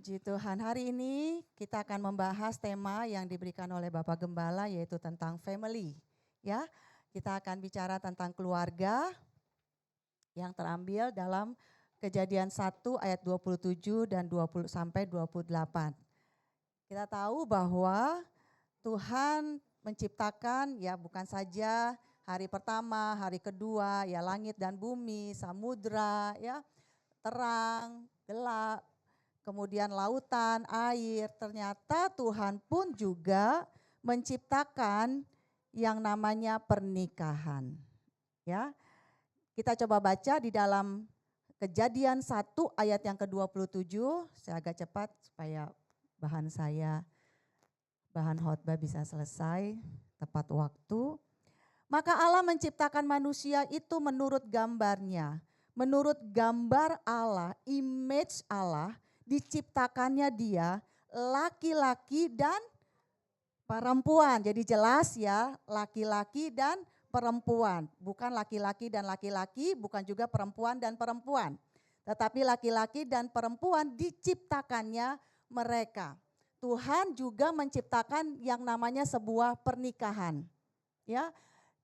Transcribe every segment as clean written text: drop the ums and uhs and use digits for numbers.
Puji Tuhan, hari ini kita akan membahas tema yang diberikan oleh Bapak Gembala yaitu tentang family. Ya, kita akan bicara tentang keluarga yang terambil dalam Kejadian 1 ayat 27 dan 20 sampai 28. Kita tahu bahwa Tuhan menciptakan ya bukan saja hari pertama, hari kedua, ya langit dan bumi, samudra, ya terang, gelap, kemudian lautan, air. Ternyata Tuhan pun juga menciptakan yang namanya pernikahan. Ya, kita coba baca di dalam Kejadian 1 ayat yang ke-27. Saya agak cepat supaya bahan khotbah bisa selesai tepat waktu. Maka Allah menciptakan manusia itu menurut gambarnya. Menurut gambar Allah, image Allah, diciptakannya dia laki-laki dan perempuan. Jadi jelas ya, laki-laki dan perempuan. Bukan laki-laki dan laki-laki, bukan juga perempuan dan perempuan. Tetapi laki-laki dan perempuan diciptakannya mereka. Tuhan juga menciptakan yang namanya sebuah pernikahan. Ya,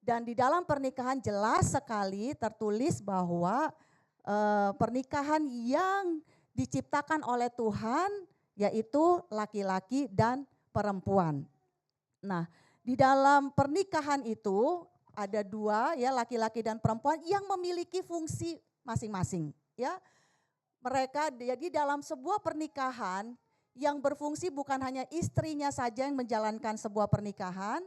dan di dalam pernikahan jelas sekali tertulis bahwa pernikahan yang diciptakan oleh Tuhan yaitu laki-laki dan perempuan. Nah, di dalam pernikahan itu ada dua ya, laki-laki dan perempuan yang memiliki fungsi masing-masing ya. Mereka jadi dalam sebuah pernikahan yang berfungsi bukan hanya istrinya saja yang menjalankan sebuah pernikahan,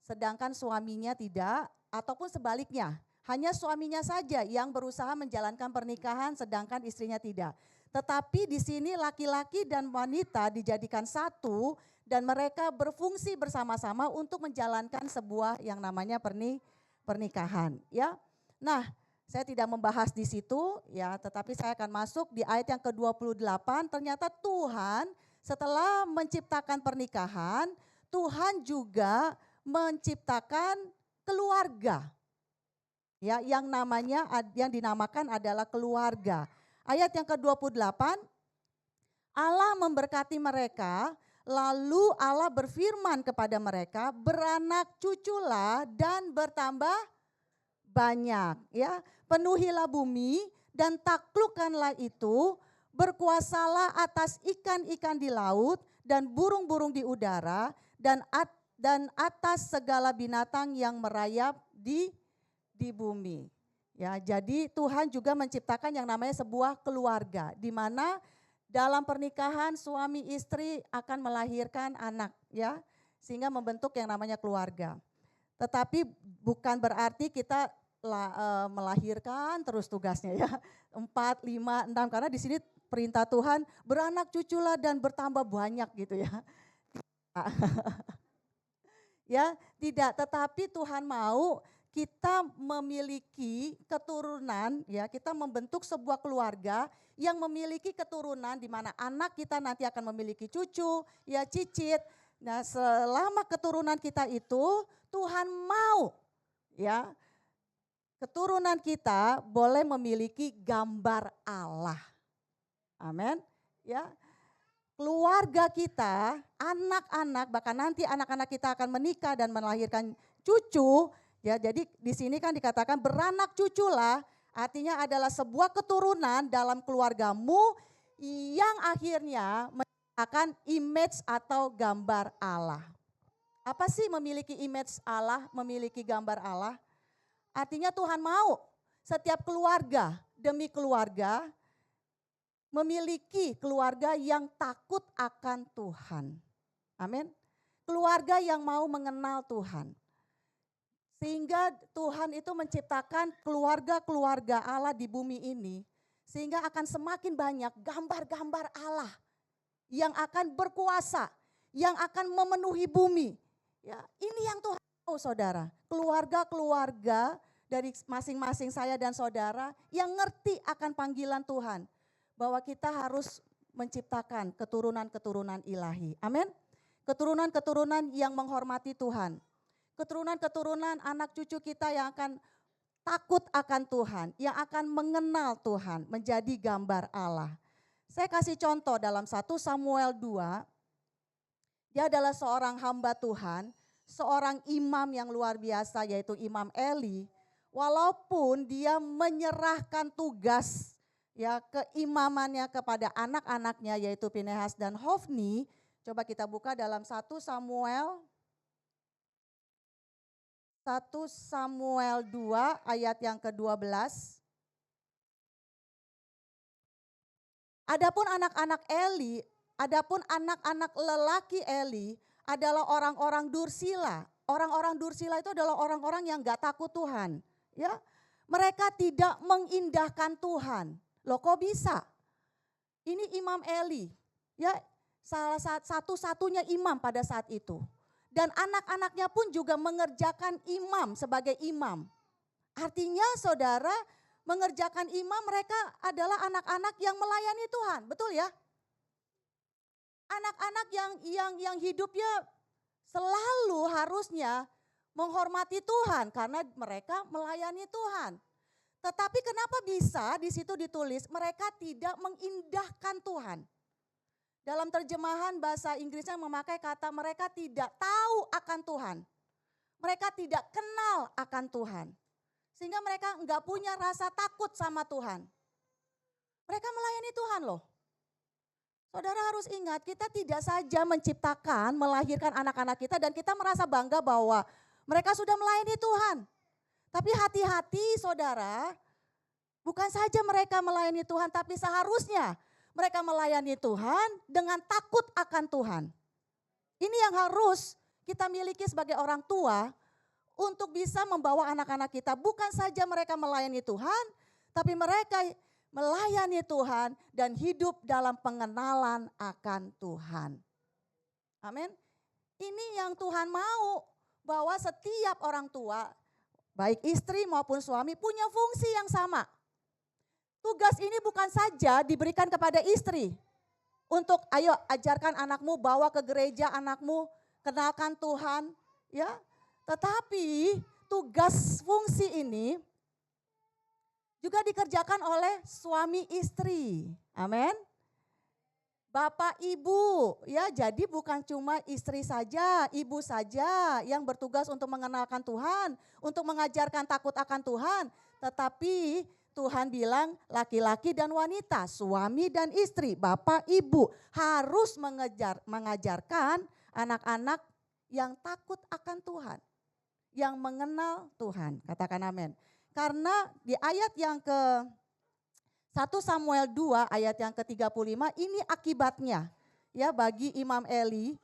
sedangkan suaminya tidak, ataupun sebaliknya, hanya suaminya saja yang berusaha menjalankan pernikahan sedangkan istrinya tidak. Tetapi di sini laki-laki dan wanita dijadikan satu dan mereka berfungsi bersama-sama untuk menjalankan sebuah yang namanya pernikahan, ya. Nah, saya tidak membahas di situ ya, tetapi saya akan masuk di ayat yang ke-28. Ternyata Tuhan setelah menciptakan pernikahan, Tuhan juga menciptakan keluarga. Ya, yang dinamakan adalah keluarga. Ayat yang ke-28, Allah memberkati mereka, lalu Allah berfirman kepada mereka, beranak cuculah dan bertambah banyak, ya. Penuhilah bumi dan taklukkanlah itu, berkuasalah atas ikan-ikan di laut dan burung-burung di udara dan atas segala binatang yang merayap di bumi. Ya, jadi Tuhan juga menciptakan yang namanya sebuah keluarga di mana dalam pernikahan suami istri akan melahirkan anak ya, sehingga membentuk yang namanya keluarga. Tetapi bukan berarti kita melahirkan terus tugasnya ya. 4, 5, 6 karena di sini perintah Tuhan beranak cuculah dan bertambah banyak gitu ya. Ya, tidak, tetapi Tuhan mau kita memiliki keturunan ya, kita membentuk sebuah keluarga yang memiliki keturunan di mana anak kita nanti akan memiliki cucu, ya cicit. Nah, selama keturunan kita itu Tuhan mau ya keturunan kita boleh memiliki gambar Allah. Amin. Ya. Keluarga kita, anak-anak, bahkan nanti anak-anak kita akan menikah dan melahirkan cucu. Ya, jadi di sini kan dikatakan beranak cuculah, artinya adalah sebuah keturunan dalam keluargamu yang akhirnya menciptakan image atau gambar Allah. Apa sih memiliki image Allah, memiliki gambar Allah? Artinya Tuhan mau setiap keluarga demi keluarga memiliki keluarga yang takut akan Tuhan. Amin. Keluarga yang mau mengenal Tuhan. Sehingga Tuhan itu menciptakan keluarga-keluarga Allah di bumi ini. Sehingga akan semakin banyak gambar-gambar Allah yang akan berkuasa, yang akan memenuhi bumi. Ya, ini yang Tuhan mau saudara. Keluarga-keluarga dari masing-masing saya dan saudara yang ngerti akan panggilan Tuhan. Bahwa kita harus menciptakan keturunan-keturunan ilahi. Amin. Keturunan-keturunan yang menghormati Tuhan. Keturunan-keturunan anak cucu kita yang akan takut akan Tuhan, yang akan mengenal Tuhan, menjadi gambar Allah. Saya kasih contoh dalam 1 Samuel 2, dia adalah seorang hamba Tuhan, seorang imam yang luar biasa yaitu Imam Eli. Walaupun dia menyerahkan tugas ya keimamannya kepada anak-anaknya yaitu Pinehas dan Hofni. Coba kita buka dalam 1 Samuel 2 ayat yang ke-12. Adapun anak-anak Eli, adapun anak-anak lelaki Eli adalah orang-orang dursila. Orang-orang dursila itu adalah orang-orang yang gak takut Tuhan. Ya, mereka tidak mengindahkan Tuhan. Loh kok bisa? Ini Imam Eli, ya salah satu-satunya imam pada saat itu. Dan anak-anaknya pun juga mengerjakan imam sebagai imam. Artinya saudara, mengerjakan imam mereka adalah anak-anak yang melayani Tuhan, betul ya? Anak-anak yang hidupnya selalu harusnya menghormati Tuhan karena mereka melayani Tuhan. Tetapi kenapa bisa di situ ditulis mereka tidak mengindahkan Tuhan? Dalam terjemahan bahasa Inggrisnya memakai kata mereka tidak tahu akan Tuhan. Mereka tidak kenal akan Tuhan. Sehingga mereka enggak punya rasa takut sama Tuhan. Mereka melayani Tuhan loh. Saudara harus ingat kita tidak saja menciptakan, melahirkan anak-anak kita dan kita merasa bangga bahwa mereka sudah melayani Tuhan. Tapi hati-hati saudara, bukan saja mereka melayani Tuhan tapi seharusnya mereka melayani Tuhan dengan takut akan Tuhan. Ini yang harus kita miliki sebagai orang tua untuk bisa membawa anak-anak kita. Bukan saja mereka melayani Tuhan, tapi mereka melayani Tuhan dan hidup dalam pengenalan akan Tuhan. Amin. Ini yang Tuhan mau, bahwa setiap orang tua, baik istri maupun suami punya fungsi yang sama. Tugas ini bukan saja diberikan kepada istri. Untuk ayo ajarkan anakmu, bawa ke gereja anakmu, kenalkan Tuhan. Ya, tetapi tugas fungsi ini juga dikerjakan oleh suami istri. Amin. Bapak ibu, ya jadi bukan cuma istri saja, ibu saja yang bertugas untuk mengenalkan Tuhan, untuk mengajarkan takut akan Tuhan. Tetapi Tuhan bilang laki-laki dan wanita, suami dan istri, bapak ibu harus mengajarkan anak-anak yang takut akan Tuhan. Yang mengenal Tuhan, katakan amin. Karena di ayat yang ke 1 Samuel 2 ayat yang ke-35 ini akibatnya ya bagi Imam Eli.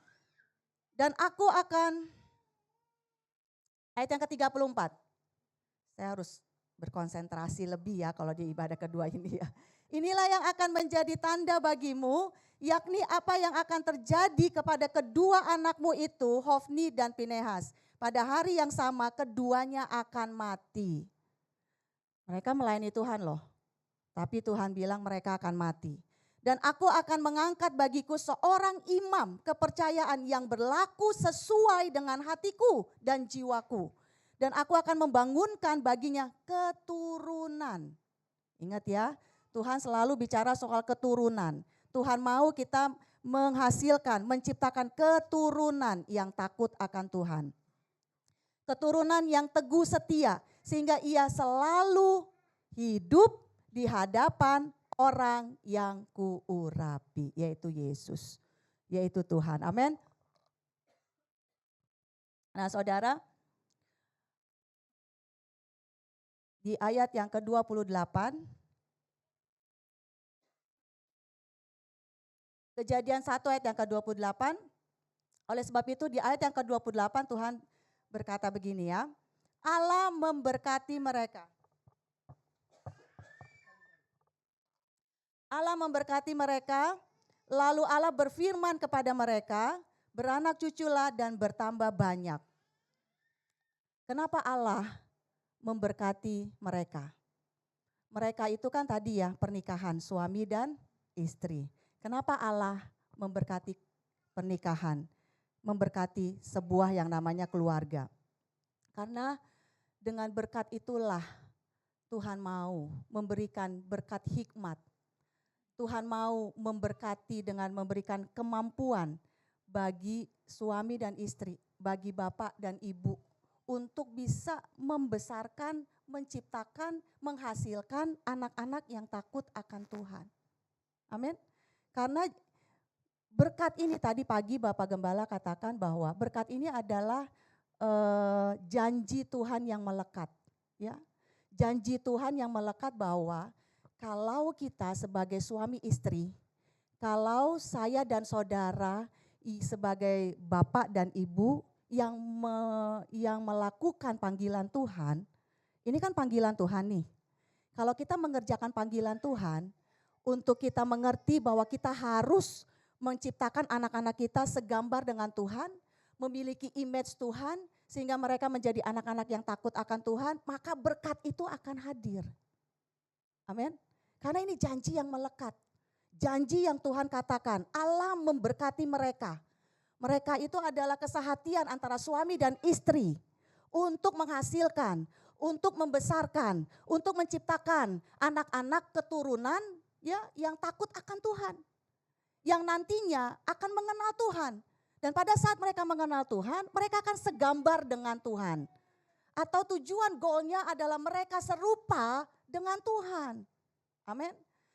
Dan aku akan ayat yang ke-34. Saya harus berkonsentrasi lebih ya kalau di ibadah kedua ini ya. Inilah yang akan menjadi tanda bagimu, yakni apa yang akan terjadi kepada kedua anakmu itu, Hofni dan Pinehas. Pada hari yang sama keduanya akan mati. Mereka melayani Tuhan loh, tapi Tuhan bilang mereka akan mati. Dan aku akan mengangkat bagiku seorang imam kepercayaan yang berlaku sesuai dengan hatiku dan jiwaku. Dan aku akan membangunkan baginya keturunan. Ingat ya, Tuhan selalu bicara soal keturunan. Tuhan mau kita menghasilkan, menciptakan keturunan yang takut akan Tuhan. Keturunan yang teguh setia, sehingga ia selalu hidup di hadapan orang yang kuurapi, yaitu Yesus, yaitu Tuhan. Amin. Nah saudara, di ayat yang ke-28, Kejadian 1 ayat yang ke-28, oleh sebab itu di ayat yang ke-28 Tuhan berkata begini ya, Allah memberkati mereka. Allah memberkati mereka, lalu Allah berfirman kepada mereka, beranak cuculah dan bertambah banyak. Kenapa Allah memberkati mereka? Mereka itu kan tadi ya pernikahan suami dan istri. Kenapa Allah memberkati pernikahan? Memberkati sebuah yang namanya keluarga. Karena dengan berkat itulah Tuhan mau memberikan berkat hikmat. Tuhan mau memberkati dengan memberikan kemampuan bagi suami dan istri, bagi bapak dan ibu untuk bisa membesarkan, menciptakan, menghasilkan anak-anak yang takut akan Tuhan. Amin. Karena berkat ini tadi pagi Bapak Gembala katakan bahwa berkat ini adalah janji Tuhan yang melekat, ya. Janji Tuhan yang melekat bahwa kalau kita sebagai suami istri, kalau saya dan saudara sebagai bapak dan ibu yang melakukan panggilan Tuhan, ini kan panggilan Tuhan nih. Kalau kita mengerjakan panggilan Tuhan, untuk kita mengerti bahwa kita harus menciptakan anak-anak kita segambar dengan Tuhan, memiliki image Tuhan, sehingga mereka menjadi anak-anak yang takut akan Tuhan, maka berkat itu akan hadir. Amin. Karena ini janji yang melekat. Janji yang Tuhan katakan, Allah memberkati mereka. Mereka itu adalah kesehatian antara suami dan istri untuk menghasilkan, untuk membesarkan, untuk menciptakan anak-anak keturunan ya yang takut akan Tuhan. Yang nantinya akan mengenal Tuhan. Dan pada saat mereka mengenal Tuhan, mereka akan segambar dengan Tuhan. Atau tujuan goalnya adalah mereka serupa dengan Tuhan. Amin.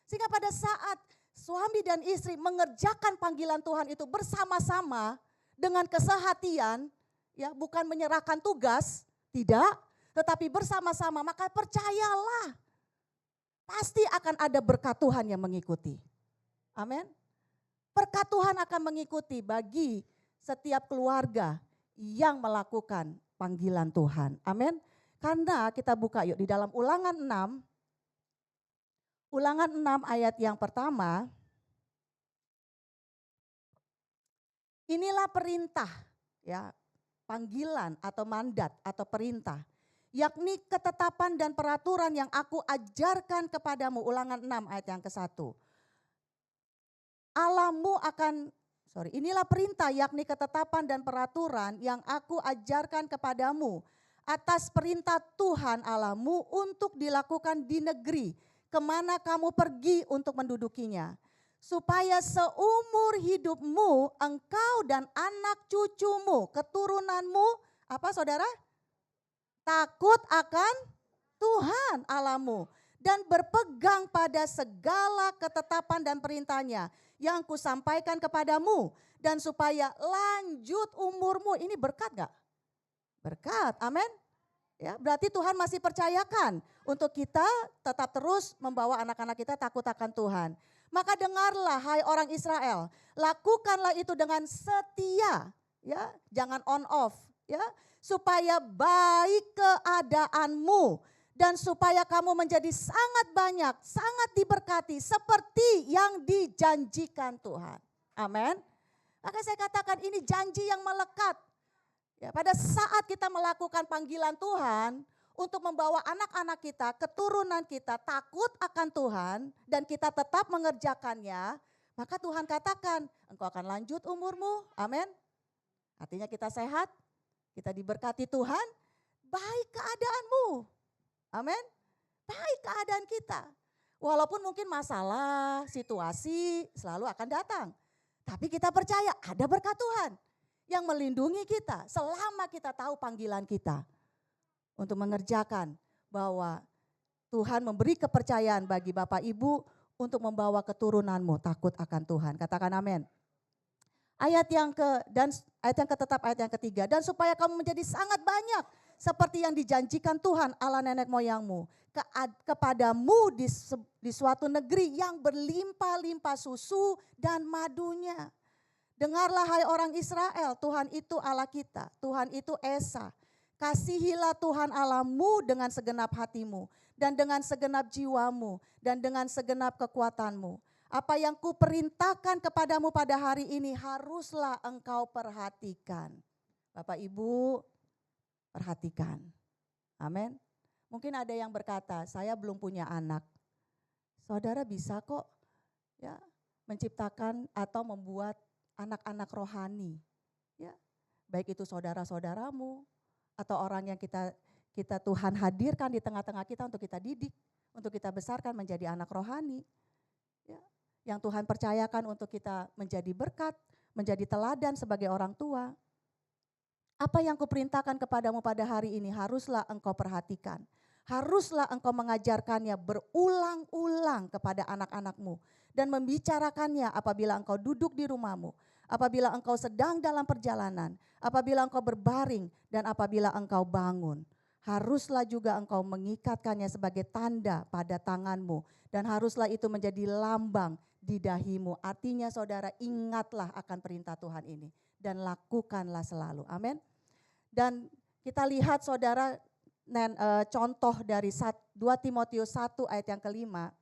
Sehingga pada saat suami dan istri mengerjakan panggilan Tuhan itu bersama-sama dengan kesehatian, ya bukan menyerahkan tugas, tidak, tetapi bersama-sama, maka percayalah pasti akan ada berkat Tuhan yang mengikuti. Amin. Berkat Tuhan akan mengikuti bagi setiap keluarga yang melakukan panggilan Tuhan. Amin. Karena kita buka yuk di dalam Ulangan 6. Ulangan 6 ayat yang pertama. Inilah perintah, ya, panggilan atau mandat atau perintah, yakni ketetapan dan peraturan yang aku ajarkan kepadamu. Ulangan 6 ayat yang ke-1. Inilah perintah yakni ketetapan dan peraturan yang aku ajarkan kepadamu atas perintah Tuhan Allahmu untuk dilakukan di negeri kemana kamu pergi untuk mendudukinya. Supaya seumur hidupmu engkau dan anak cucumu, keturunanmu, apa saudara? Takut akan Tuhan Allahmu dan berpegang pada segala ketetapan dan perintahnya yang kusampaikan kepadamu. Dan supaya lanjut umurmu, ini berkat gak? Berkat, amin. Ya, berarti Tuhan masih percayakan untuk kita tetap terus membawa anak-anak kita takut akan Tuhan. Maka dengarlah hai orang Israel, lakukanlah itu dengan setia, ya, jangan on off, ya, supaya baik keadaanmu dan supaya kamu menjadi sangat banyak, sangat diberkati seperti yang dijanjikan Tuhan. Amin. Maka saya katakan ini janji yang melekat. Ya, pada saat kita melakukan panggilan Tuhan untuk membawa anak-anak kita, keturunan kita takut akan Tuhan dan kita tetap mengerjakannya, maka Tuhan katakan engkau akan lanjut umurmu, amin. Artinya kita sehat, kita diberkati Tuhan, baik keadaanmu, amin. Baik keadaan kita. Walaupun mungkin masalah, situasi selalu akan datang. Tapi kita percaya ada berkat Tuhan yang melindungi kita selama kita tahu panggilan kita. Untuk mengerjakan bahwa Tuhan memberi kepercayaan bagi Bapak Ibu untuk membawa keturunanmu takut akan Tuhan. Katakan amin. Ayat yang tetap ayat yang ketiga. Dan supaya kamu menjadi sangat banyak seperti yang dijanjikan Tuhan Allah nenek moyangmu kepadamu di suatu negeri yang berlimpah-limpah susu dan madunya. Dengarlah hai orang Israel, Tuhan itu Allah kita, Tuhan itu Esa. Kasihilah Tuhan Allahmu dengan segenap hatimu dan dengan segenap jiwamu dan dengan segenap kekuatanmu. Apa yang kuperintahkan kepadamu pada hari ini haruslah engkau perhatikan. Bapak Ibu, perhatikan. Amin. Mungkin ada yang berkata, saya belum punya anak. Saudara bisa kok ya menciptakan atau membuat anak-anak rohani, ya, baik itu saudara-saudaramu atau orang yang kita Tuhan hadirkan di tengah-tengah kita untuk kita didik, untuk kita besarkan menjadi anak rohani. Ya. yang Tuhan percayakan untuk kita menjadi berkat, menjadi teladan sebagai orang tua. Apa yang kuperintahkan kepadamu pada hari ini haruslah engkau perhatikan. Haruslah engkau mengajarkannya berulang-ulang kepada anak-anakmu dan membicarakannya apabila engkau duduk di rumahmu, apabila engkau sedang dalam perjalanan, apabila engkau berbaring dan apabila engkau bangun. Haruslah juga engkau mengikatkannya sebagai tanda pada tanganmu dan haruslah itu menjadi lambang di dahimu. Artinya saudara, ingatlah akan perintah Tuhan ini dan lakukanlah selalu. Amin. Dan kita lihat saudara contoh dari 2 Timotius 1 ayat yang kelima.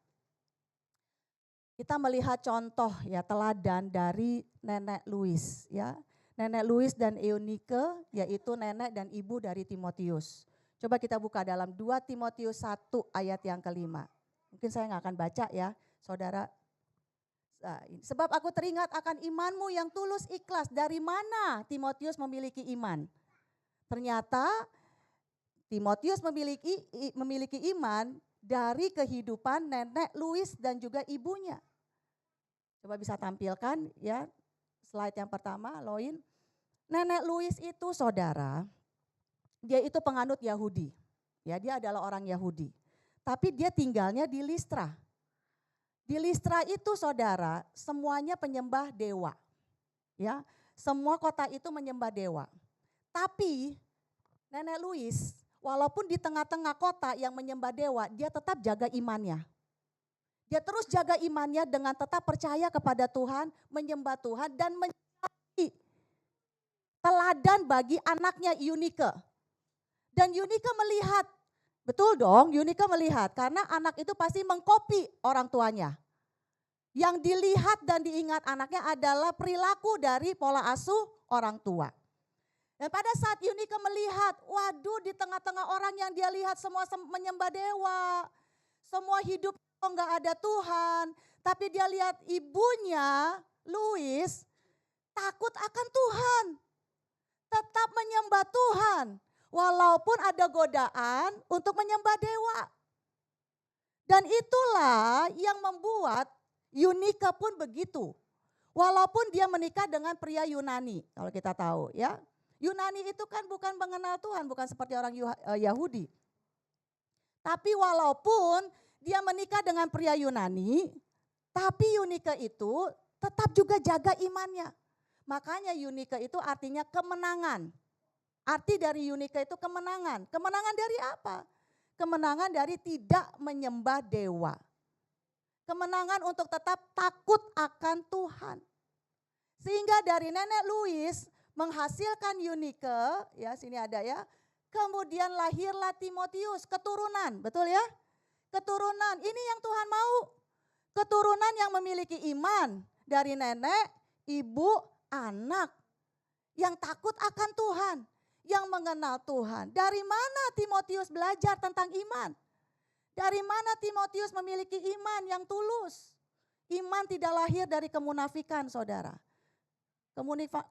Kita melihat contoh ya teladan dari Nenek Louis ya. Nenek Louis dan Eunike yaitu nenek dan ibu dari Timotius. Coba kita buka dalam 2 Timotius 1 ayat yang kelima. Mungkin saya nggak akan baca ya saudara. Sebab aku teringat akan imanmu yang tulus ikhlas. Dari mana Timotius memiliki iman? Ternyata Timotius memiliki iman dari kehidupan Nenek Louis dan juga ibunya. Coba bisa tampilkan ya slide yang pertama, Loin. Nenek Louis itu saudara, dia itu penganut Yahudi. Ya, dia adalah orang Yahudi. Tapi dia tinggalnya di Listra. Di Listra itu saudara, semuanya penyembah dewa. Ya, semua kota itu menyembah dewa. Tapi Nenek Louis walaupun di tengah-tengah kota yang menyembah dewa, dia tetap jaga imannya. Dia terus jaga imannya dengan tetap percaya kepada Tuhan, menyembah Tuhan dan menjadi teladan bagi anaknya Eunike. Dan Eunike melihat, betul dong Eunike melihat karena anak itu pasti mengkopi orang tuanya. Yang dilihat dan diingat anaknya adalah perilaku dari pola asuh orang tua. Dan pada saat Eunike melihat, waduh di tengah-tengah orang yang dia lihat semua menyembah dewa. Semua hidup enggak ada Tuhan. Tapi dia lihat ibunya, Louis, takut akan Tuhan. Tetap menyembah Tuhan. Walaupun ada godaan untuk menyembah dewa. Dan itulah yang membuat Eunike pun begitu. Walaupun dia menikah dengan pria Yunani, kalau kita tahu ya. Yunani itu kan bukan mengenal Tuhan, bukan seperti orang Yahudi. Tapi walaupun dia menikah dengan pria Yunani, tapi Eunike itu tetap juga jaga imannya. Makanya Eunike itu artinya kemenangan. Arti dari Eunike itu kemenangan. Kemenangan dari apa? Kemenangan dari tidak menyembah dewa. Kemenangan untuk tetap takut akan Tuhan. Sehingga dari Nenek Louis menghasilkan Eunike, ya sini ada ya. Kemudian lahirlah Timotius, keturunan, betul ya? Keturunan, ini yang Tuhan mau. Keturunan yang memiliki iman dari nenek, ibu, anak. Yang takut akan Tuhan, yang mengenal Tuhan. Dari mana Timotius belajar tentang iman? Dari mana Timotius memiliki iman yang tulus? Iman tidak lahir dari kemunafikan saudara.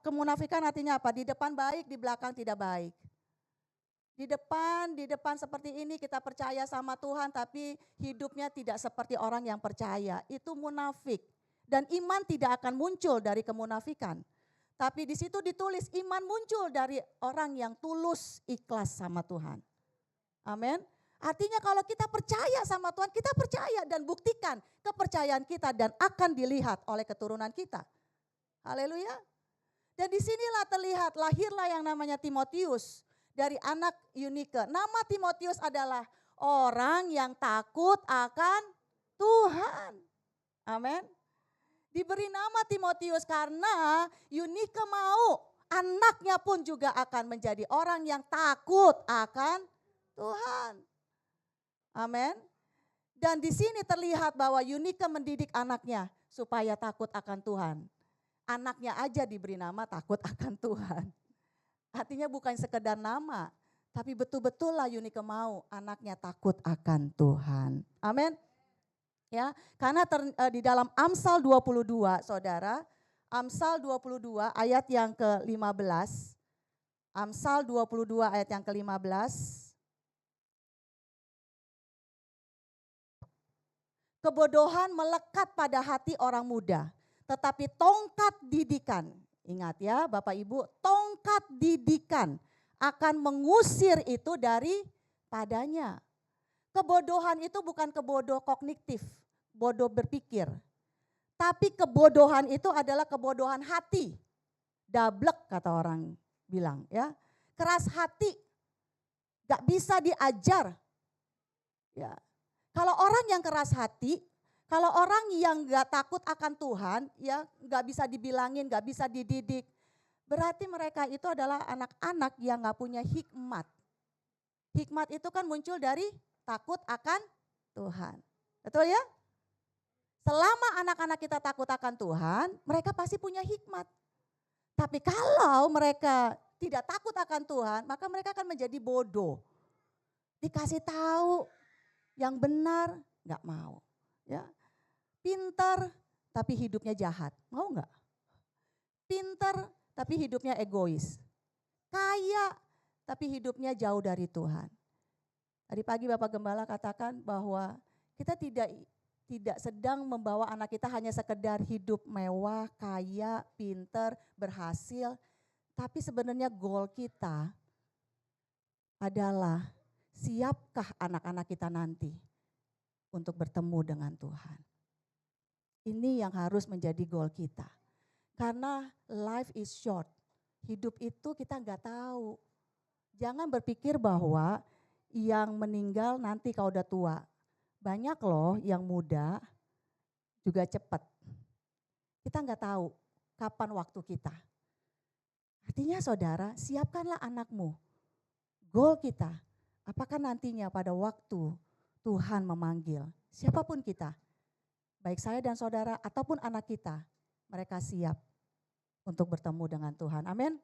Kemunafikan artinya apa? Di depan baik, di belakang tidak baik. Di depan seperti ini kita percaya sama Tuhan tapi hidupnya tidak seperti orang yang percaya. Itu munafik. Dan iman tidak akan muncul dari kemunafikan. Tapi di situ ditulis iman muncul dari orang yang tulus ikhlas sama Tuhan. Amin. Artinya kalau kita percaya sama Tuhan, kita percaya dan buktikan kepercayaan kita dan akan dilihat oleh keturunan kita. Haleluya. Dan disinilah terlihat lahirlah yang namanya Timotius dari anak Eunike. Nama Timotius adalah orang yang takut akan Tuhan. Amin. Diberi nama Timotius karena Eunike mau anaknya pun juga akan menjadi orang yang takut akan Tuhan. Amin. Dan di sini terlihat bahwa Eunike mendidik anaknya supaya takut akan Tuhan. Anaknya aja diberi nama takut akan Tuhan. Artinya bukan sekedar nama, tapi betul-betul lah Eunike mau anaknya takut akan Tuhan. Amin. Ya, karena di dalam Amsal 22 saudara, Amsal 22 ayat yang ke-15. Amsal 22 ayat yang ke-15. Kebodohan melekat pada hati orang muda, tetapi tongkat didikan, ingat ya Bapak Ibu, tongkat didikan akan mengusir itu daripadanya. Kebodohan itu bukan kebodoh kognitif, bodoh berpikir. Tapi kebodohan itu adalah kebodohan hati. Dablek kata orang bilang ya. Keras hati, gak bisa diajar. Ya. Kalau orang yang keras hati, kalau orang yang gak takut akan Tuhan, ya gak bisa dibilangin, gak bisa dididik. Berarti mereka itu adalah anak-anak yang gak punya hikmat. Hikmat itu kan muncul dari takut akan Tuhan. Betul ya? Selama anak-anak kita takut akan Tuhan, mereka pasti punya hikmat. Tapi kalau mereka tidak takut akan Tuhan, maka mereka akan menjadi bodoh. Dikasih tahu yang benar nggak mau, ya. Pintar tapi hidupnya jahat, mau nggak? Pintar tapi hidupnya egois, kaya tapi hidupnya jauh dari Tuhan. Tadi pagi Bapak Gembala katakan bahwa kita tidak sedang membawa anak kita hanya sekedar hidup mewah, kaya, pintar, berhasil, tapi sebenarnya goal kita adalah siapkah anak-anak kita nanti untuk bertemu dengan Tuhan. Ini yang harus menjadi goal kita. Karena life is short. Hidup itu kita nggak tahu. Jangan berpikir bahwa yang meninggal nanti kalau udah tua. Banyak loh yang muda juga cepat. Kita nggak tahu kapan waktu kita. Artinya saudara, siapkanlah anakmu. Goal kita, apakah nantinya pada waktu Tuhan memanggil, siapapun kita, baik saya dan saudara ataupun anak kita, mereka siap untuk bertemu dengan Tuhan. Amin.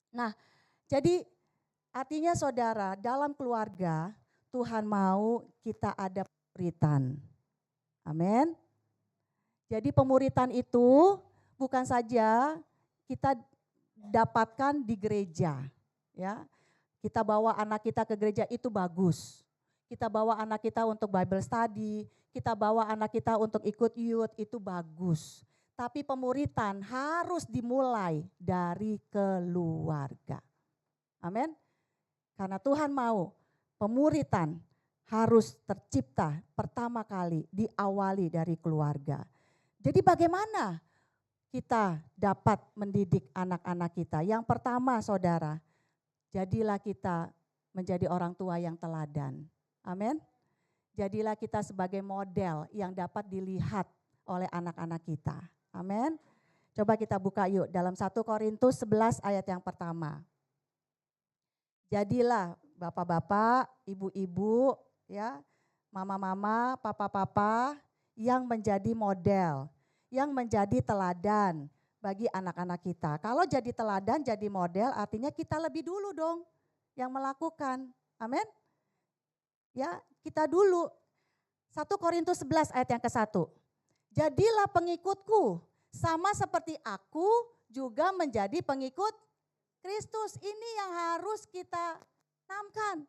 Nah, jadi artinya saudara, dalam keluarga Tuhan mau kita ada pemuritan. Amin. Jadi pemuritan itu bukan saja kita dapatkan di gereja, ya. Kita bawa anak kita ke gereja itu bagus. Kita bawa anak kita untuk Bible study, kita bawa anak kita untuk ikut youth itu bagus. Tapi pemuritan harus dimulai dari keluarga. Amin. Karena Tuhan mau pemuritan harus tercipta pertama kali diawali dari keluarga. Jadi bagaimana kita dapat mendidik anak-anak kita? Yang pertama saudara, jadilah kita menjadi orang tua yang teladan. Amin. Jadilah kita sebagai model yang dapat dilihat oleh anak-anak kita. Amin. Coba kita buka yuk dalam 1 Korintus 11 ayat yang pertama. Jadilah bapak-bapak, ibu-ibu, ya, mama-mama, papa-papa yang menjadi model, yang menjadi teladan bagi anak-anak kita. Kalau jadi teladan, jadi model artinya kita lebih dulu dong yang melakukan. Amin. Ya, kita dulu. 1 Korintus 11 ayat yang ke-1. Jadilah pengikutku sama seperti aku juga menjadi pengikut Kristus. Ini yang harus kita tanamkan.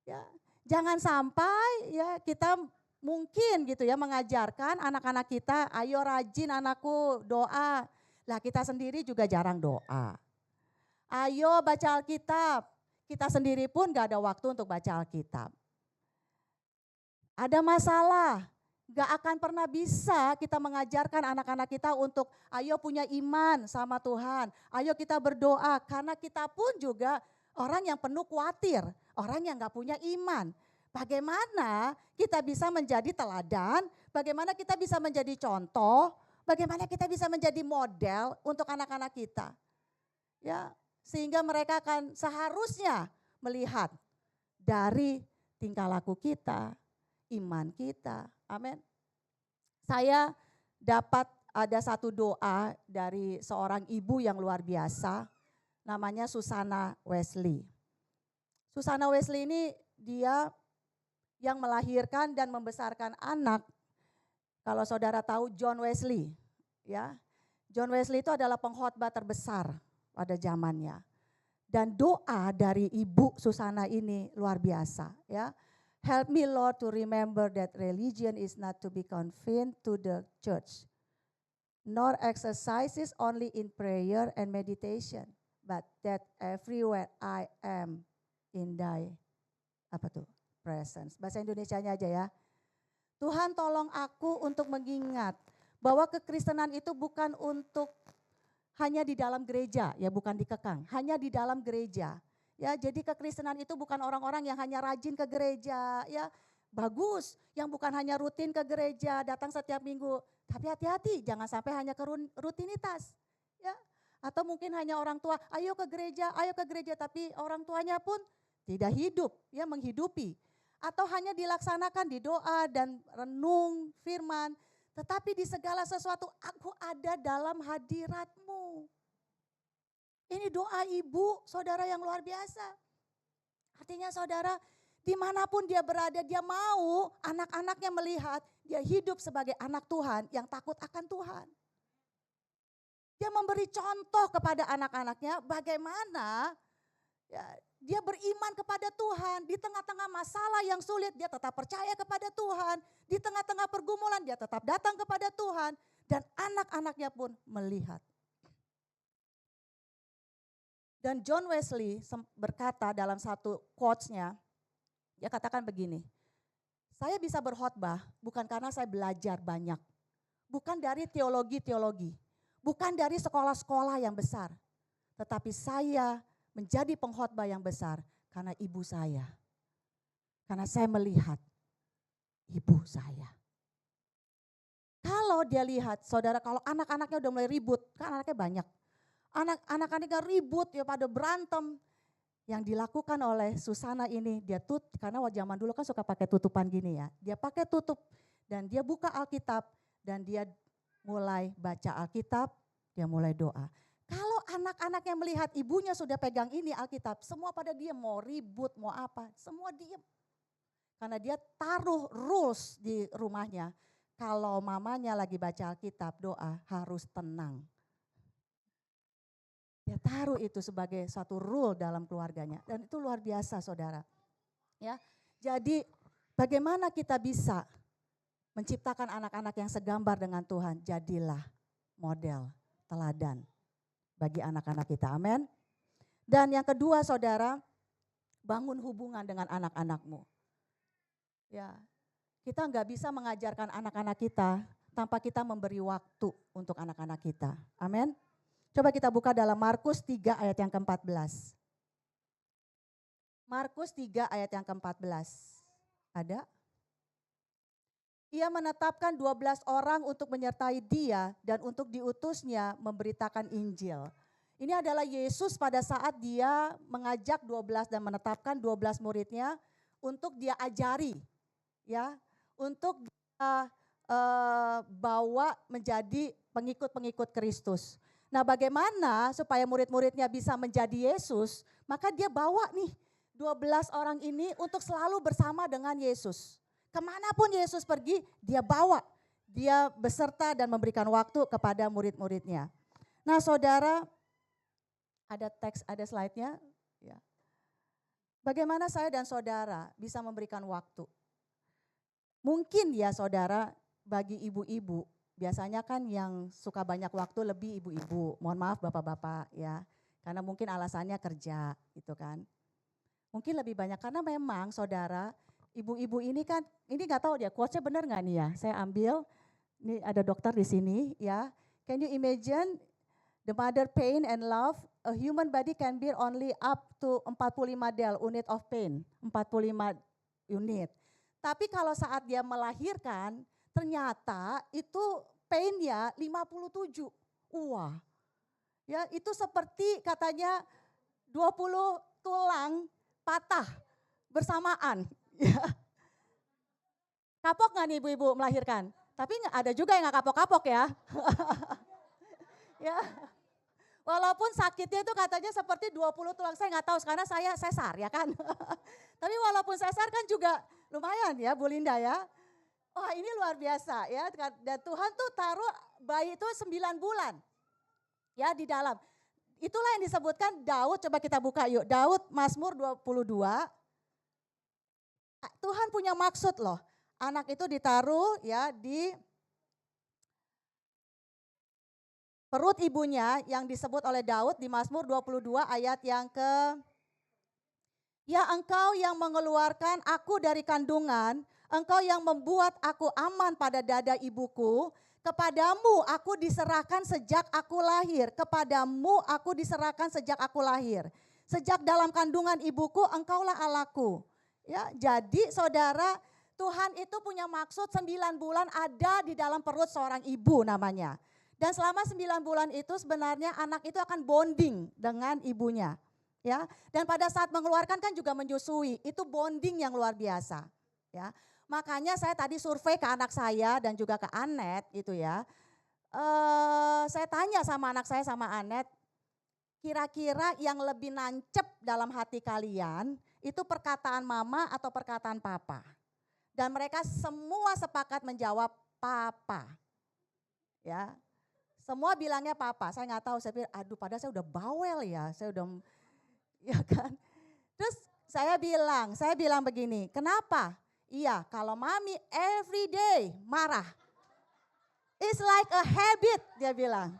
Ya, jangan sampai ya kita mungkin gitu ya mengajarkan anak-anak kita, ayo rajin anakku doa. Lah kita sendiri juga jarang doa. Ayo baca Alkitab. Kita sendiri pun gak ada waktu untuk baca Alkitab. Ada masalah, gak akan pernah bisa kita mengajarkan anak-anak kita untuk ayo punya iman sama Tuhan. Ayo kita berdoa karena kita pun juga orang yang penuh khawatir, orang yang gak punya iman. Bagaimana kita bisa menjadi teladan, bagaimana kita bisa menjadi contoh, bagaimana kita bisa menjadi model untuk anak-anak kita. Ya, sehingga mereka akan seharusnya melihat dari tingkah laku kita, iman kita. Amin. Saya dapat ada satu doa dari seorang ibu yang luar biasa, namanya Susana Wesley. Susana Wesley ini dia yang melahirkan dan membesarkan anak. Kalau saudara tahu John Wesley, ya. John Wesley itu adalah pengkhotbah terbesar pada zamannya. Dan doa dari ibu Susana ini luar biasa, ya. Help me, Lord, to remember that religion is not to be confined to the church, nor exercises only in prayer and meditation, but that everywhere I am in thy presence. Bahasa Indonesianya aja ya. Tuhan tolong aku untuk mengingat bahwa kekristenan itu bukan untuk hanya di dalam gereja, ya bukan dikekang, hanya di dalam gereja. Ya, jadi kekristenan itu bukan orang-orang yang hanya rajin ke gereja, ya bagus, yang bukan hanya rutin ke gereja, datang setiap minggu. Tapi hati-hati, jangan sampai hanya ke rutinitas. Ya, atau mungkin hanya orang tua, ayo ke gereja, tapi orang tuanya pun tidak hidup, ya menghidupi. Atau hanya dilaksanakan di doa dan renung firman, tetapi di segala sesuatu aku ada dalam hadirat-Mu. Ini doa ibu, saudara yang luar biasa. Artinya saudara, dimanapun dia berada, dia mau anak-anaknya melihat dia hidup sebagai anak Tuhan yang takut akan Tuhan. Dia memberi contoh kepada anak-anaknya bagaimana ya, dia beriman kepada Tuhan. Di tengah-tengah masalah yang sulit dia tetap percaya kepada Tuhan. Di tengah-tengah pergumulan dia tetap datang kepada Tuhan. Dan anak-anaknya pun melihat. Dan John Wesley berkata dalam satu quotes-nya, dia katakan begini, saya bisa berkhotbah bukan karena saya belajar banyak. Bukan dari teologi-teologi. Bukan dari sekolah-sekolah yang besar. Tetapi saya menjadi pengkhotbah yang besar karena ibu saya. Karena saya melihat ibu saya. Kalau dia lihat, saudara, kalau anak-anaknya udah mulai ribut, kan anaknya banyak. Anak-anaknya ribut, ya pada berantem. Yang dilakukan oleh Susana ini, dia karena zaman dulu kan suka pakai tutupan gini ya. Dia pakai tutup dan dia buka Alkitab dan dia mulai baca Alkitab, dia mulai doa. Kalau anak-anaknya melihat ibunya sudah pegang ini Alkitab, semua pada diam, mau ribut, mau apa, semua diam. Karena dia taruh rules di rumahnya, kalau mamanya lagi baca Alkitab, doa harus tenang. Dia taruh itu sebagai satu rule dalam keluarganya dan itu luar biasa saudara. Ya, jadi bagaimana kita bisa menciptakan anak-anak yang segambar dengan Tuhan, jadilah model, teladan bagi anak-anak kita, amin. Dan yang kedua saudara, bangun hubungan dengan anak-anakmu. Ya, kita nggak bisa mengajarkan anak-anak kita tanpa kita memberi waktu untuk anak-anak kita, amin. Coba kita buka dalam Markus 3 ayat yang ke-14. Markus 3 ayat yang ke-14, ada? Ia menetapkan 12 orang untuk menyertai dia dan untuk diutusnya memberitakan Injil. Ini adalah Yesus pada saat dia mengajak 12 dan menetapkan 12 muridnya untuk dia ajari. Ya, untuk dia bawa menjadi pengikut-pengikut Kristus. Nah bagaimana supaya murid-muridnya bisa menjadi Yesus, maka dia bawa nih 12 orang ini untuk selalu bersama dengan Yesus. Kemanapun Yesus pergi, dia bawa, dia beserta dan memberikan waktu kepada murid-muridnya. Nah saudara, ada teks, ada slide-nya. Ya. Bagaimana saya dan saudara bisa memberikan waktu? Mungkin ya saudara, bagi ibu-ibu, biasanya kan yang suka banyak waktu lebih ibu-ibu. Mohon maaf bapak-bapak ya, karena mungkin alasannya kerja gitu kan. Mungkin lebih banyak karena memang saudara, ibu-ibu ini kan, ini nggak tahu dia quotes-nya benar nggak nih ya? Saya ambil, ini ada dokter di sini ya. Can you imagine the mother pain and love, a human body can bear only up to 45 unit of pain, 45 unit. Tapi kalau saat dia melahirkan, ternyata itu pain-nya 57. Wah, ya itu seperti katanya 20 tulang patah bersamaan. Ya. Kapok nggak nih ibu-ibu melahirkan? Tapi ada juga yang nggak kapok-kapok ya. Ya. Walaupun sakitnya itu katanya seperti 20 tulang, saya nggak tahu karena saya sesar ya kan. Tapi walaupun sesar kan juga lumayan ya Bu Linda ya. Wah ini luar biasa ya. Dan Tuhan tuh taruh bayi itu 9 bulan ya di dalam. Itulah yang disebutkan Daud, coba kita buka yuk. Daud Mazmur 22 Tuhan punya maksud loh. Anak itu ditaruh ya di perut ibunya yang disebut oleh Daud di Mazmur 22 ayat yang ke Ya engkau yang mengeluarkan aku dari kandungan, engkau yang membuat aku aman pada dada ibuku, kepadamu aku diserahkan sejak aku lahir, kepadamu aku diserahkan sejak aku lahir. Sejak dalam kandungan ibuku engkaulah Allahku. Ya, jadi saudara, Tuhan itu punya maksud 9 bulan ada di dalam perut seorang ibu namanya. Dan selama 9 bulan itu sebenarnya anak itu akan bonding dengan ibunya. Ya, dan pada saat mengeluarkan kan juga menyusui, itu bonding yang luar biasa. Ya, makanya saya tadi survei ke anak saya dan juga ke Anet gitu ya. Saya tanya sama anak saya sama Anet, kira-kira yang lebih nancep dalam hati kalian itu perkataan mama atau perkataan papa? Dan mereka semua sepakat menjawab papa. Ya, semua bilangnya papa. Saya nggak tahu, saya pikir aduh padahal saya udah bawel ya, saya udah ya kan. Terus saya bilang begini, kenapa? Iya, kalau mami every day marah. It's like a habit, dia bilang.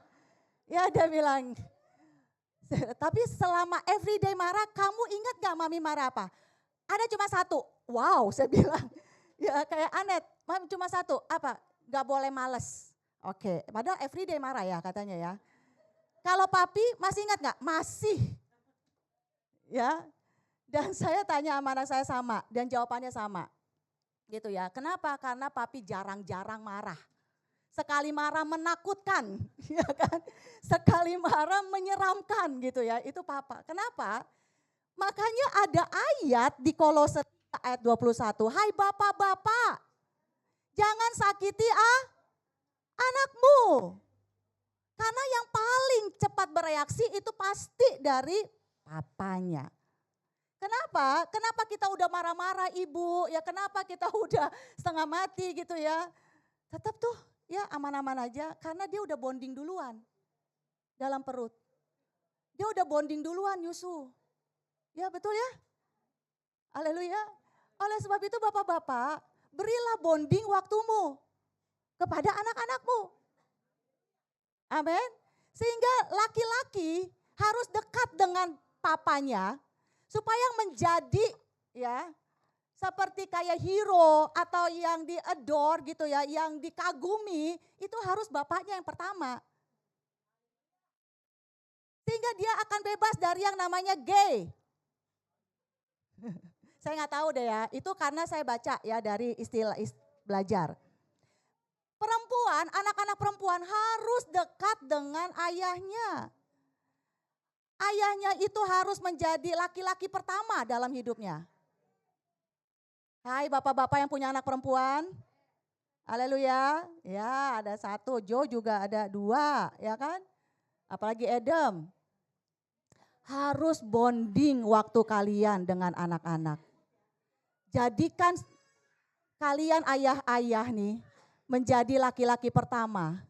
Ya dia bilang, tapi selama every day marah, kamu ingat gak mami marah apa? Ada cuma satu, wow saya bilang. Ya kayak Anet, mami cuma satu, apa? Gak boleh males. Oke, padahal every day marah ya katanya ya. Kalau papi masih ingat gak? Masih. Ya, dan saya tanya sama anak saya sama dan jawabannya sama. Gitu ya. Kenapa? Karena papi jarang-jarang marah. Sekali marah menakutkan, ya kan? Sekali marah menyeramkan gitu ya. Itu papa. Kenapa? Makanya ada ayat di Kolose ayat 21. Hai bapak-bapak, jangan sakiti anakmu. Karena yang paling cepat bereaksi itu pasti dari papanya. Kenapa? Kenapa kita udah marah-marah ibu, ya kenapa kita udah setengah mati gitu ya. Tetap tuh ya aman-aman aja karena dia udah bonding duluan dalam perut. Dia udah bonding duluan Yusu. Ya betul ya? Haleluya. Oleh sebab itu bapak-bapak berilah bonding waktumu kepada anak-anakmu. Amin. Sehingga laki-laki harus dekat dengan papanya supaya menjadi ya seperti kayak hero atau yang di-adore gitu ya, yang dikagumi itu harus bapaknya yang pertama. Sehingga dia akan bebas dari yang namanya gay. Saya nggak tahu deh ya, itu karena saya baca ya dari istilah belajar. Perempuan, anak-anak perempuan harus dekat dengan ayahnya. Ayahnya itu harus menjadi laki-laki pertama dalam hidupnya. Hai bapak-bapak yang punya anak perempuan. Haleluya. Ya ada satu, Joe juga ada 2 ya kan. Apalagi Adam. Harus bonding waktu kalian dengan anak-anak. Jadikan kalian ayah-ayah nih menjadi laki-laki pertama.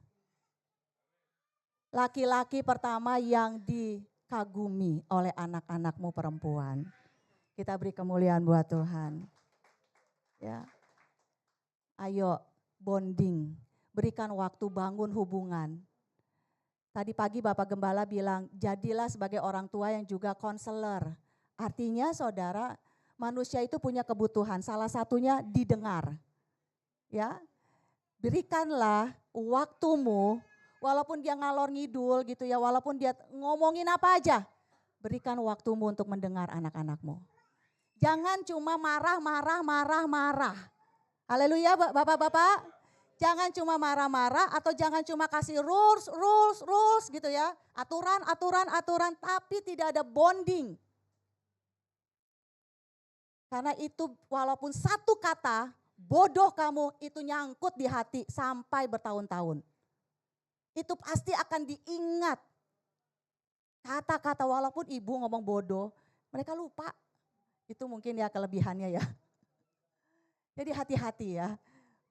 Laki-laki pertama yang dikagumi oleh anak-anakmu perempuan. Kita beri kemuliaan buat Tuhan. Ya. Ayo bonding, berikan waktu bangun hubungan. Tadi pagi Bapak Gembala bilang, jadilah sebagai orang tua yang juga konselor. Artinya saudara, manusia itu punya kebutuhan, salah satunya didengar. Ya, berikanlah waktumu, walaupun dia ngalor ngidul gitu ya, walaupun dia ngomongin apa aja, berikan waktumu untuk mendengar anak-anakmu. Jangan cuma marah. Haleluya bapak-bapak. Jangan cuma marah-marah atau jangan cuma kasih rules gitu ya. Aturan, tapi tidak ada bonding. Karena itu walaupun satu kata, bodoh kamu itu nyangkut di hati sampai bertahun-tahun. Itu pasti akan diingat. Kata-kata walaupun ibu ngomong bodoh, mereka lupa. Itu mungkin ya kelebihannya ya. Jadi hati-hati ya.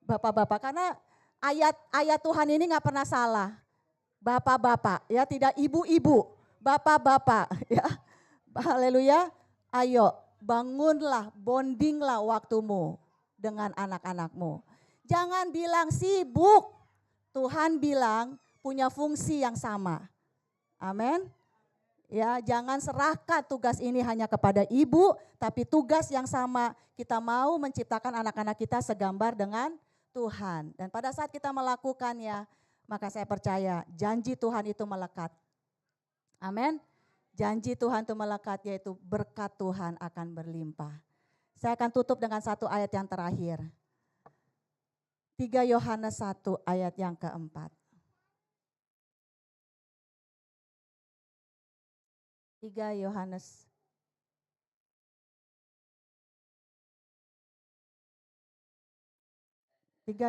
Bapak-bapak, karena ayat Tuhan ini nggak pernah salah. Bapak-bapak, ya tidak ibu-ibu, bapak-bapak, ya. Haleluya. Ayo bangunlah, bondinglah waktumu dengan anak-anakmu. Jangan bilang sibuk. Tuhan bilang punya fungsi yang sama. Amin. Ya, jangan serahkan tugas ini hanya kepada ibu, tapi tugas yang sama kita mau menciptakan anak-anak kita segambar dengan Tuhan. Dan pada saat kita melakukannya, maka saya percaya janji Tuhan itu melekat. Amin. Janji Tuhan itu melekat, yaitu berkat Tuhan akan berlimpah. Saya akan tutup dengan satu ayat yang terakhir. 3 Yohanes 1 ayat yang keempat. 3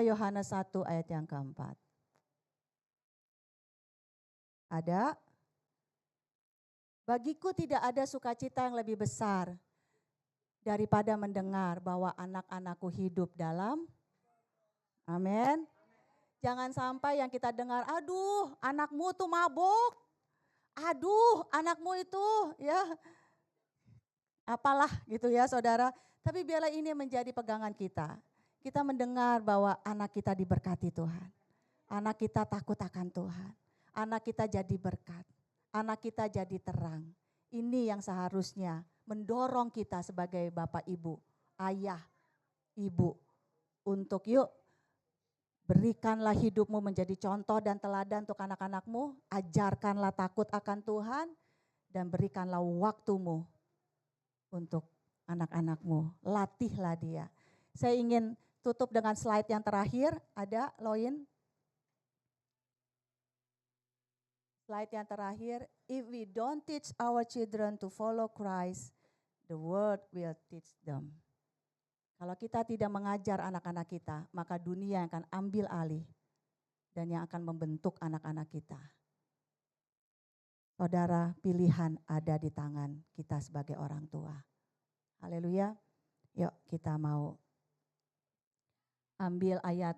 Yohanes 1 ayat yang keempat. Ada? Bagiku tidak ada sukacita yang lebih besar daripada mendengar bahwa anak-anakku hidup dalam. Amin. Jangan sampai yang kita dengar, aduh anakmu tuh mabuk. Aduh anakmu itu ya apalah gitu ya saudara. Tapi biarlah ini menjadi pegangan kita. Kita mendengar bahwa anak kita diberkati Tuhan. Anak kita takut akan Tuhan. Anak kita jadi berkat. Anak kita jadi terang. Ini yang seharusnya mendorong kita sebagai bapak ibu, ayah, ibu. Untuk yuk berikanlah hidupmu menjadi contoh dan teladan untuk anak-anakmu. Ajarkanlah takut akan Tuhan dan berikanlah waktumu untuk anak-anakmu. Latihlah dia. Saya ingin tutup dengan slide yang terakhir. Ada Loin? Slide yang terakhir. If we don't teach our children to follow Christ, the world will teach them. Kalau kita tidak mengajar anak-anak kita, maka dunia akan ambil alih dan yang akan membentuk anak-anak kita. Saudara, pilihan ada di tangan kita sebagai orang tua. Haleluya. Yuk kita mau ambil ayat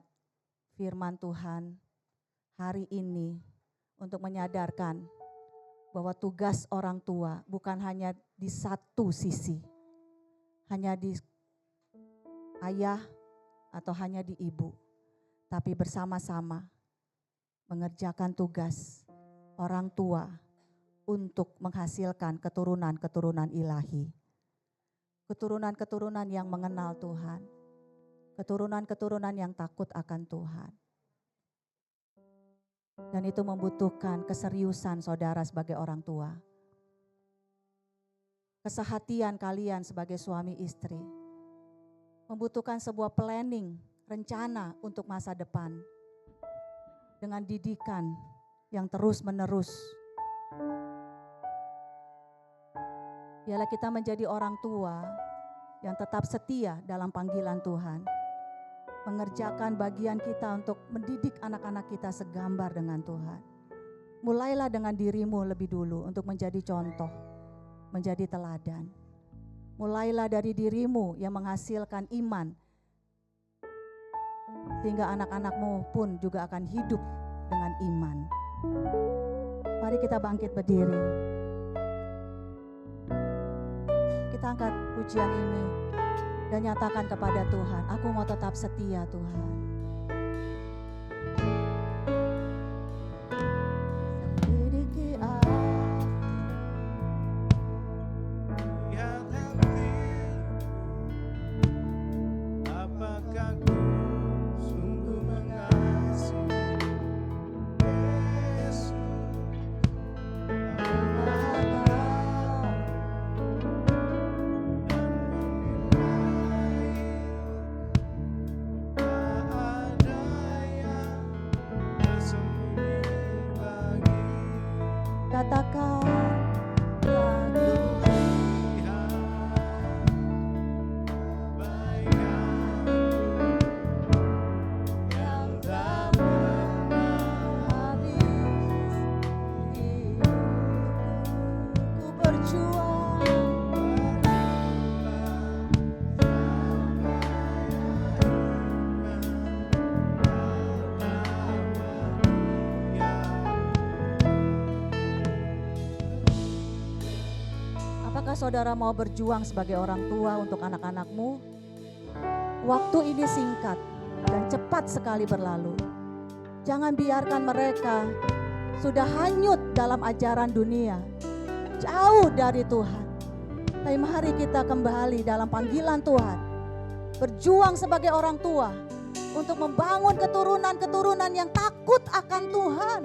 firman Tuhan hari ini untuk menyadarkan bahwa tugas orang tua bukan hanya di satu sisi, hanya di ayah atau hanya di ibu, tapi bersama-sama mengerjakan tugas orang tua untuk menghasilkan keturunan-keturunan ilahi. Keturunan-keturunan yang mengenal Tuhan, keturunan-keturunan yang takut akan Tuhan. Dan itu membutuhkan keseriusan saudara sebagai orang tua. Kesehatian kalian sebagai suami istri. Membutuhkan sebuah planning, rencana untuk masa depan. Dengan didikan yang terus-menerus. Biarlah kita menjadi orang tua yang tetap setia dalam panggilan Tuhan. Mengerjakan bagian kita untuk mendidik anak-anak kita segambar dengan Tuhan. Mulailah dengan dirimu lebih dulu untuk menjadi contoh, menjadi teladan. Mulailah dari dirimu yang menghasilkan iman. Sehingga anak-anakmu pun juga akan hidup dengan iman. Mari kita bangkit berdiri. Kita angkat pujian ini dan nyatakan kepada Tuhan, aku mau tetap setia Tuhan. Selidiki aku. Apakah ku sungguh mengasihi Yesus? Katakan Apakah saudara mau berjuang sebagai orang tua untuk anak-anakmu? Waktu ini singkat dan cepat sekali berlalu. Jangan biarkan mereka sudah hanyut dalam ajaran dunia, jauh dari Tuhan. Tapi mari kita kembali dalam panggilan Tuhan, berjuang sebagai orang tua untuk membangun keturunan-keturunan yang takut akan Tuhan.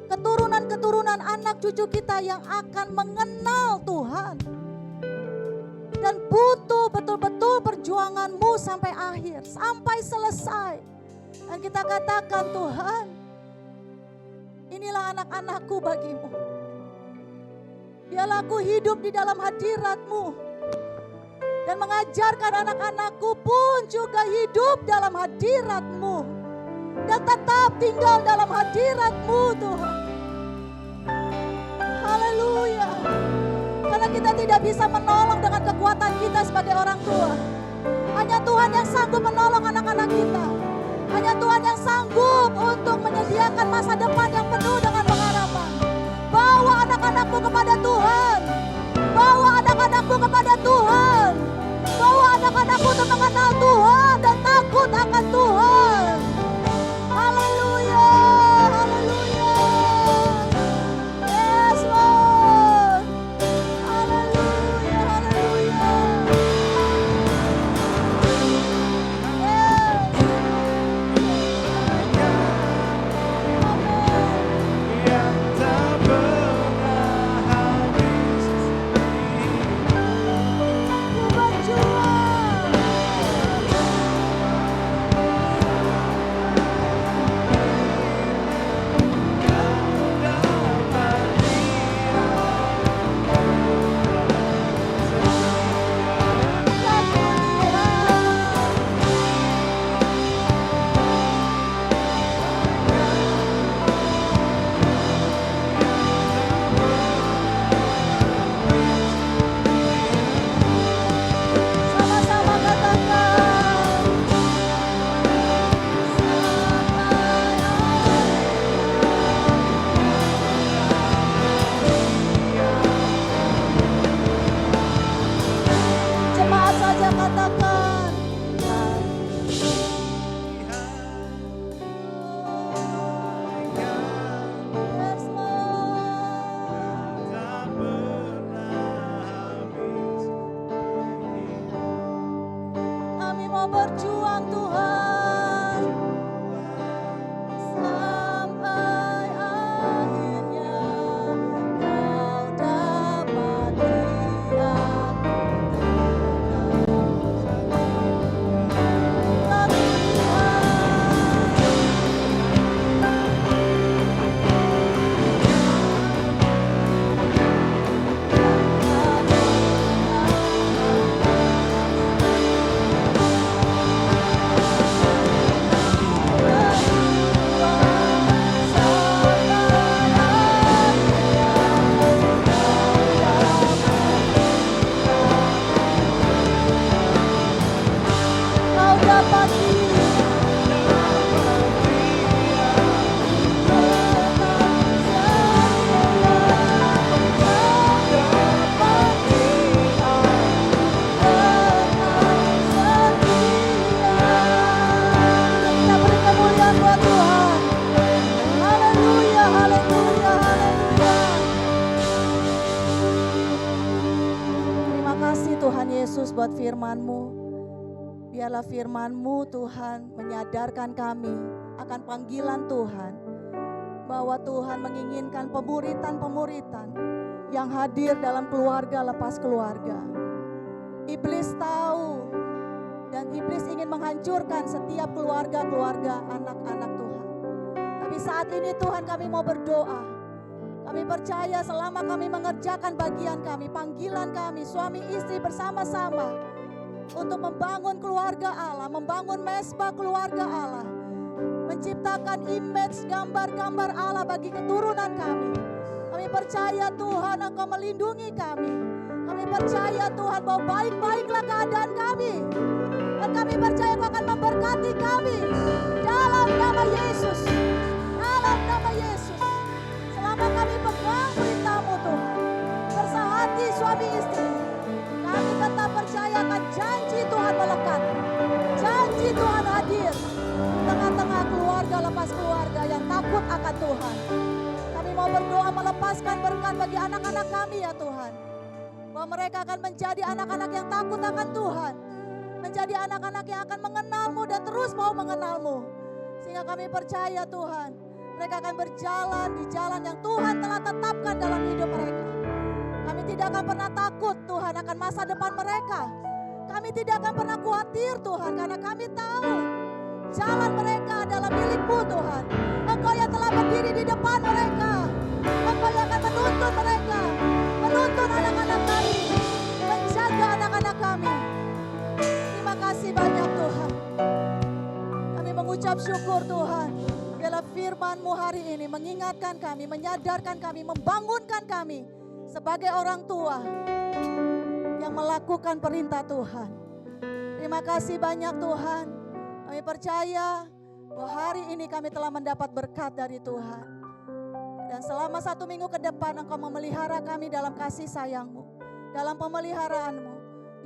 Keturunan-keturunan anak cucu kita yang akan mengenal Tuhan. Dan butuh betul-betul perjuanganmu sampai akhir, sampai selesai. Dan kita katakan, Tuhan, inilah anak-anakku bagimu. Biarlah aku hidup di dalam hadirat-Mu. Dan mengajarkan anak-anakku pun juga hidup dalam hadirat-Mu. Dan tetap tinggal dalam hadirat-Mu, Tuhan. Haleluya. Karena kita tidak bisa menolong dengan kekuatan kita sebagai orang tua. Hanya Tuhan yang sanggup menolong anak-anak kita. Hanya Tuhan yang sanggup untuk menyediakan masa depan yang penuh dengan pengharapan. Bawa anak-anakmu kepada Tuhan. Bawa anak-anakmu kepada Tuhan. Bawa anak-anakmu untuk mengenal Tuhan dan takut akan Tuhan. Haleluya, haleluya. Yes, Lord. Haleluya, haleluya. Yes. Amin. yang tak pernah habis. Ku berjuang. Sama-sama katakan. Jemaat saja katakan. Yes, Lord. Tak pernah habis. Kami mau berjuang, Tuhan, sampai akhirnya Kau dapati aku lalu Kau dapati kita beri kemuliaan buat Tuhan. Haleluya, haleluya, haleluya. Terima kasih Tuhan Yesus buat firman-Mu. Biarlah firman-Mu Tuhan menyadarkan kami akan panggilan Tuhan. Bahwa Tuhan menginginkan pemuritan-pemuritan yang hadir dalam keluarga lepas keluarga. Iblis tahu dan iblis ingin menghancurkan setiap keluarga-keluarga anak-anak Tuhan. Tapi saat ini Tuhan kami mau berdoa. Kami percaya selama kami mengerjakan bagian kami, panggilan kami, suami istri bersama-sama untuk membangun keluarga Allah, membangun mesbah keluarga Allah, menciptakan image gambar-gambar Allah bagi keturunan kami. Kami percaya Tuhan Engkau melindungi kami. Kami percaya Tuhan bahwa baik-baiklah keadaan kami. Dan kami percaya Engkau akan memberkati kami. Dalam nama Yesus. Dalam nama Yesus. Selama kami pegang berita-Mu Tuhan. Bersahati suami istri. berdoa melepaskan berkat bagi anak-anak kami ya Tuhan. Bahwa mereka akan menjadi anak-anak yang takut akan Tuhan. Menjadi anak-anak yang akan mengenal-Mu dan terus mau mengenal-Mu. Sehingga kami percaya Tuhan, mereka akan berjalan di jalan yang Tuhan telah tetapkan dalam hidup mereka. Kami tidak akan pernah takut Tuhan akan masa depan mereka. Kami tidak akan pernah khawatir Tuhan, karena kami tahu jalan mereka adalah milik-Mu Tuhan. Engkau yang telah berdiri di depan mereka. Engkau yang akan menuntun mereka, menuntun anak-anak kami, menjaga anak-anak kami. Terima kasih banyak Tuhan. Kami mengucap syukur Tuhan. Biarlah firman-Mu hari ini mengingatkan kami, menyadarkan kami, membangunkan kami sebagai orang tua yang melakukan perintah Tuhan. Terima kasih banyak Tuhan. Kami percaya bahwa hari ini kami telah mendapat berkat dari Tuhan. Dan selama 1 minggu ke depan Engkau memelihara kami dalam kasih sayang-Mu, dalam pemeliharaan-Mu.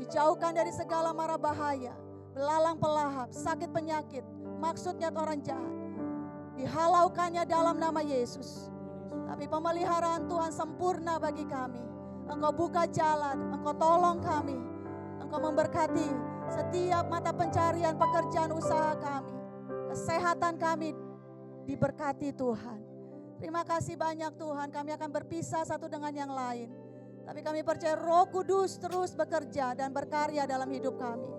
Dijauhkan dari segala mara bahaya, belalang pelahap, sakit penyakit, maksud niat orang jahat. Dihalaukannya dalam nama Yesus. Tapi pemeliharaan Tuhan sempurna bagi kami. Engkau buka jalan, Engkau tolong kami. Engkau memberkati setiap mata pencarian pekerjaan usaha kami. Kesehatan kami diberkati Tuhan. Terima kasih banyak Tuhan, kami akan berpisah satu dengan yang lain. Tapi kami percaya Roh Kudus terus bekerja dan berkarya dalam hidup kami.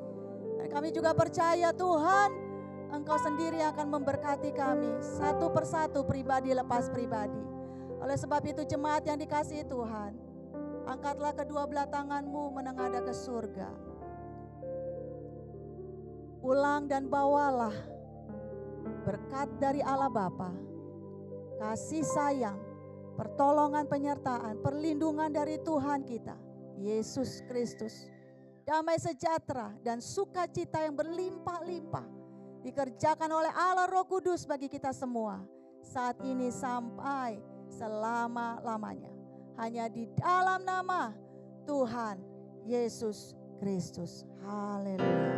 Dan kami juga percaya Tuhan, Engkau sendiri akan memberkati kami satu persatu, pribadi lepas pribadi. Oleh sebab itu jemaat yang dikasihi Tuhan, angkatlah kedua belah tanganmu menengadah ke surga. Pulang dan bawalah berkat dari Allah Bapa, kasih sayang, pertolongan, penyertaan, perlindungan dari Tuhan kita, Yesus Kristus. Damai sejahtera dan sukacita yang berlimpah-limpah dikerjakan oleh Allah Roh Kudus bagi kita semua saat ini sampai selama-lamanya. Hanya di dalam nama Tuhan Yesus Kristus. Haleluya.